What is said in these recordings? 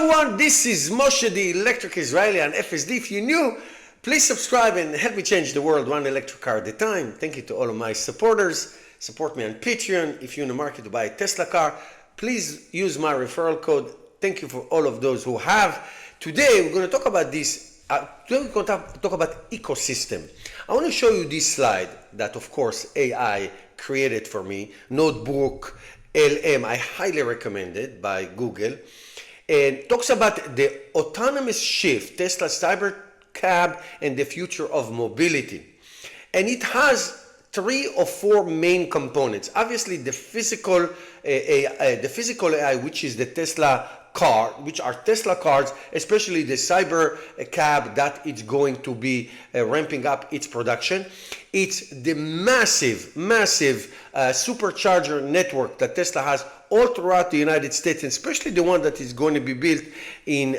everyone, this is Moshe, the electric Israeli and FSD. If you're new, please subscribe and help me change the world one electric car at a time. Thank you to all of my supporters. Support me on Patreon. If you're in the market to buy a Tesla car, please use my referral code. Thank you for all of those who have. Today we're going to talk about this. Today we're going to talk about ecosystem. I want to show you this slide that, of course, AI created for me. Notebook LM, I highly recommend it, by Google. And talks about the autonomous shift, Tesla Cybercab, and the future of mobility. And it has 3 or 4 main components. Obviously, the physical AI, which is the Tesla car, which are Tesla cars, especially the Cybercab that it's going to be ramping up its production. It's the massive supercharger network that Tesla has all throughout the United States, and especially the one that is going to be built in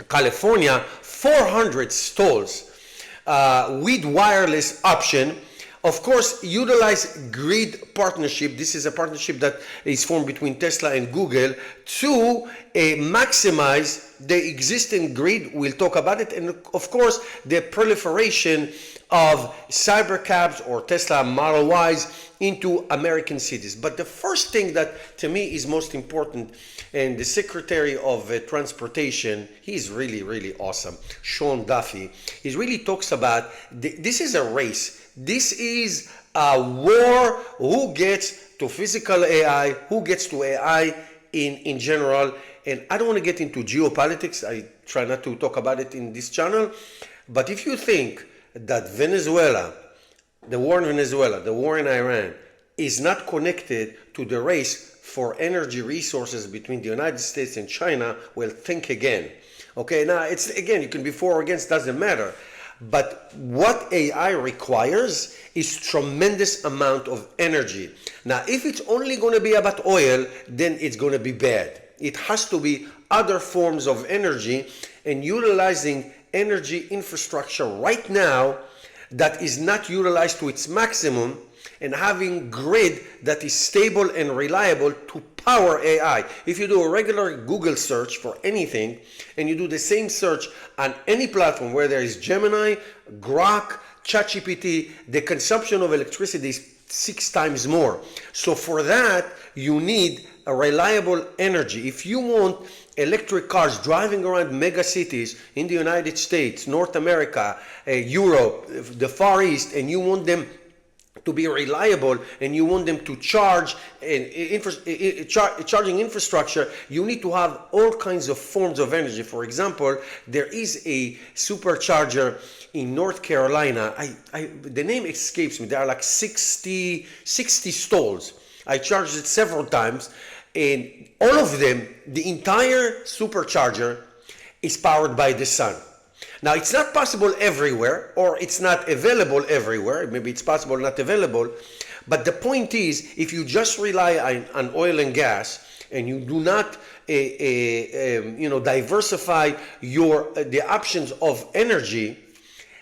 California, 400 stalls with wireless option. Of course, utilize grid partnership. This is a partnership that is formed between Tesla and Google to maximize the existing grid. We'll talk about it. And of course, the proliferation of Cybercabs or Tesla Model Ys into American cities. But the first thing that to me is most important, and the Secretary of Transportation, he's really awesome, Sean Duffy, he really talks about this is a race. This is a war. Who gets to physical AI, who gets to AI in general. And I don't want to get into geopolitics. I try not to talk about it in this channel. But if you think that Venezuela, the war in Venezuela, the war in Iran, is not connected to the race for energy resources between the United States and China, well, think again. Okay, now it's, again, you can be for or against, doesn't matter. But what AI requires is tremendous amount of energy. Now, if it's only going to be about oil, then it's going to be bad. It has to be other forms of energy, and utilizing energy infrastructure right now that is not utilized to its maximum, and having grid that is stable and reliable to power AI. If you do a regular Google search for anything, and you do the same search on any platform where there is Gemini, Grok, ChatGPT, the consumption of electricity is 6 times more. So for that, you need a reliable energy. If you want electric cars driving around mega cities in the United States, North America, Europe, the Far East, and you want them to be reliable, and you want them to charge charging infrastructure, you need to have all kinds of forms of energy. For example, there is a supercharger in North Carolina. The name escapes me. There are like 60 stalls. I charged it several times, and all of them, the entire supercharger is powered by the sun. Now, it's not possible everywhere, or it's not available everywhere. Maybe it's possible, not available. But the point is, if you just rely on oil and gas, and you do not diversify the options of energy,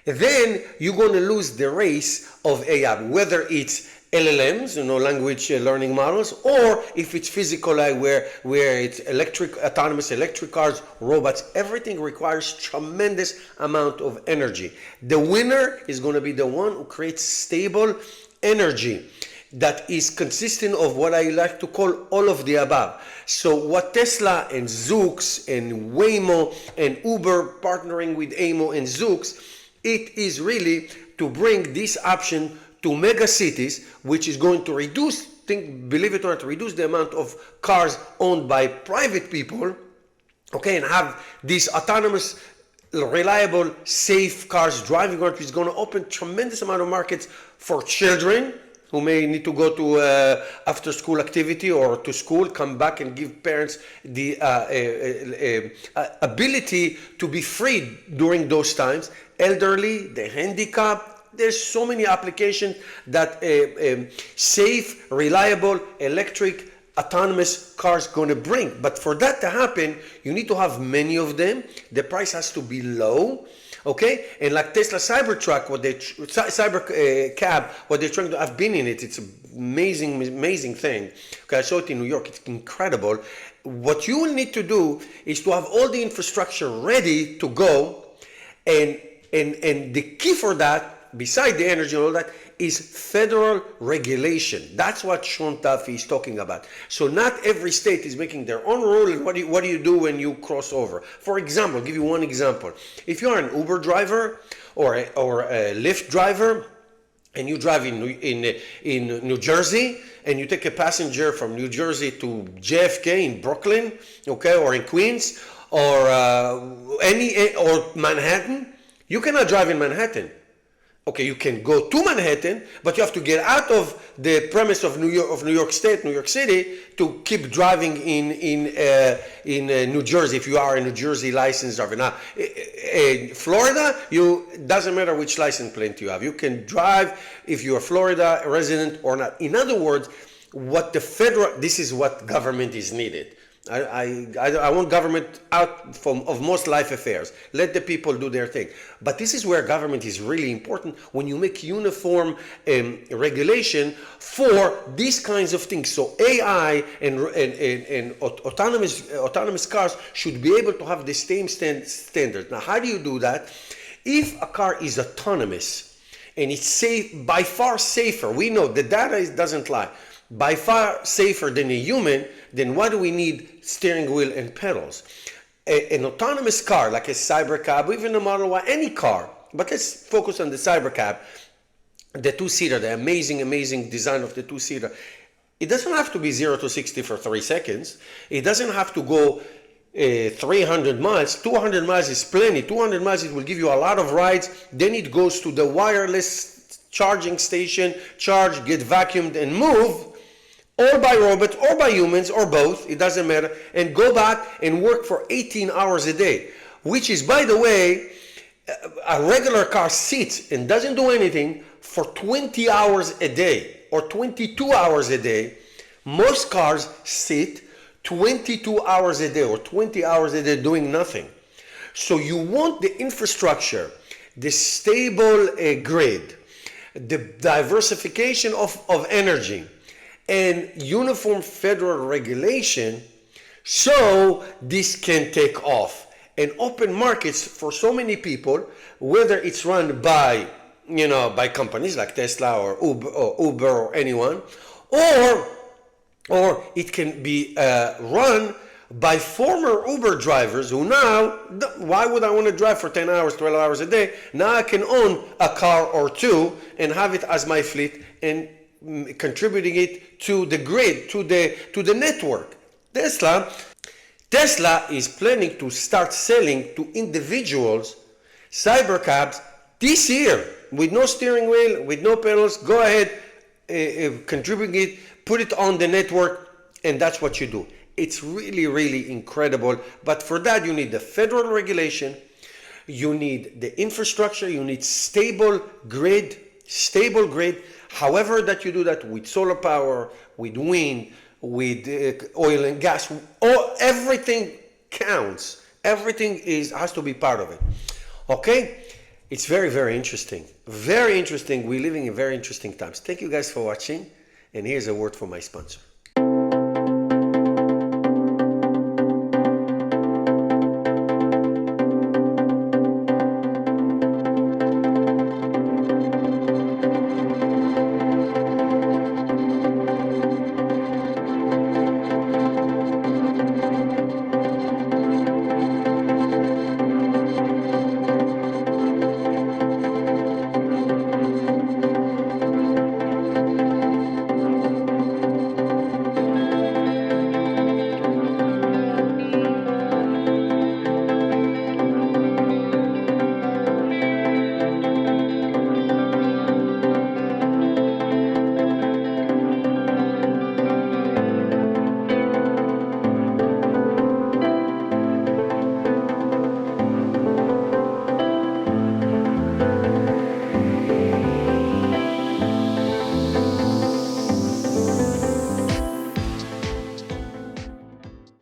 then you're going to lose the race of AI, whether it's LLMs, language learning models, or if it's physical AI, where it's autonomous electric cars, robots. Everything requires tremendous amount of energy. The winner is going to be the one who creates stable energy that is consistent of what I like to call all of the above. So what Tesla and Zoox and Waymo and Uber partnering with Waymo and Zoox, it is really to bring this option to mega cities, which is going to reduce, believe it or not, reduce the amount of cars owned by private people, okay, and have these autonomous, reliable, safe cars driving around, which is going to open tremendous amount of markets for children who may need to go to after school activity or to school, come back and give parents the ability to be free during those times. Elderly, the handicapped. There's so many applications that safe, reliable, electric, autonomous cars going to bring. But for that to happen, you need to have many of them. The price has to be low. Okay, and like Tesla Cybertruck, Cybercab, what they're trying to, I've been in it. It's an amazing thing. Okay, I saw it in New York. It's incredible, What you will need to do is to have all the infrastructure ready to go, and the key for that, beside the energy and all that, is federal regulation. That's what Sean Duffy is talking about. So not every state is making their own rule, and what do you do when you cross over? For example, I'll give you one example. If you're an Uber driver or a Lyft driver, and you drive in New Jersey, and you take a passenger from New Jersey to JFK in Brooklyn, okay, or in Queens, or or Manhattan, you cannot drive in Manhattan. Okay, you can go to Manhattan, but you have to get out of the premise of New York State, New York City, to keep driving in New Jersey, if you are a New Jersey licensed driver. Now, in Florida, it doesn't matter which license plate you have. You can drive if you're a Florida resident or not. In other words, this is what government is needed. I want government out of most life affairs. Let the people do their thing. But this is where government is really important, when you make uniform regulation for these kinds of things. So AI and autonomous cars should be able to have the same standard. Now, how do you do that? If a car is autonomous and it's safe, by far safer, we know the data doesn't lie, by far safer than a human, then why do we need steering wheel and pedals? An autonomous car like a Cybercab, even a Model Y, any car, but let's focus on the Cybercab, the two-seater, the amazing design of the two-seater. It doesn't have to be 0 to 60 for 3 seconds. It doesn't have to go 300 miles. 200 miles is plenty. 200 miles, it will give you a lot of rides. Then it goes to the wireless charging station, charge, get vacuumed, and move, or by robots, or by humans, or both, it doesn't matter, and go back and work for 18 hours a day, which is, by the way, a regular car sits and doesn't do anything for 20 hours a day, or 22 hours a day. Most cars sit 22 hours a day, or 20 hours a day doing nothing. So you want the infrastructure, the stable grid, the diversification of energy, and uniform federal regulation, so this can take off and open markets for so many people, whether it's run by companies like Tesla or Uber or anyone, or it can be run by former Uber drivers who now, why would I want to drive for 10 hours, 12 hours a day? Now I can own a car or two and have it as my fleet and contributing it to the grid, to the network. Tesla is planning to start selling to individuals Cybercabs this year with no steering wheel, with no pedals. Go ahead, contribute it, put it on the network, and that's what you do. It's really incredible. But for that, you need the federal regulation, you need the infrastructure, you need stable grid. However that you do that, with solar power, with wind, with oil and gas, everything counts. Everything has to be part of it. Okay? It's very interesting. Very interesting. We're living in very interesting times. Thank you guys for watching. And here's a word from my sponsor.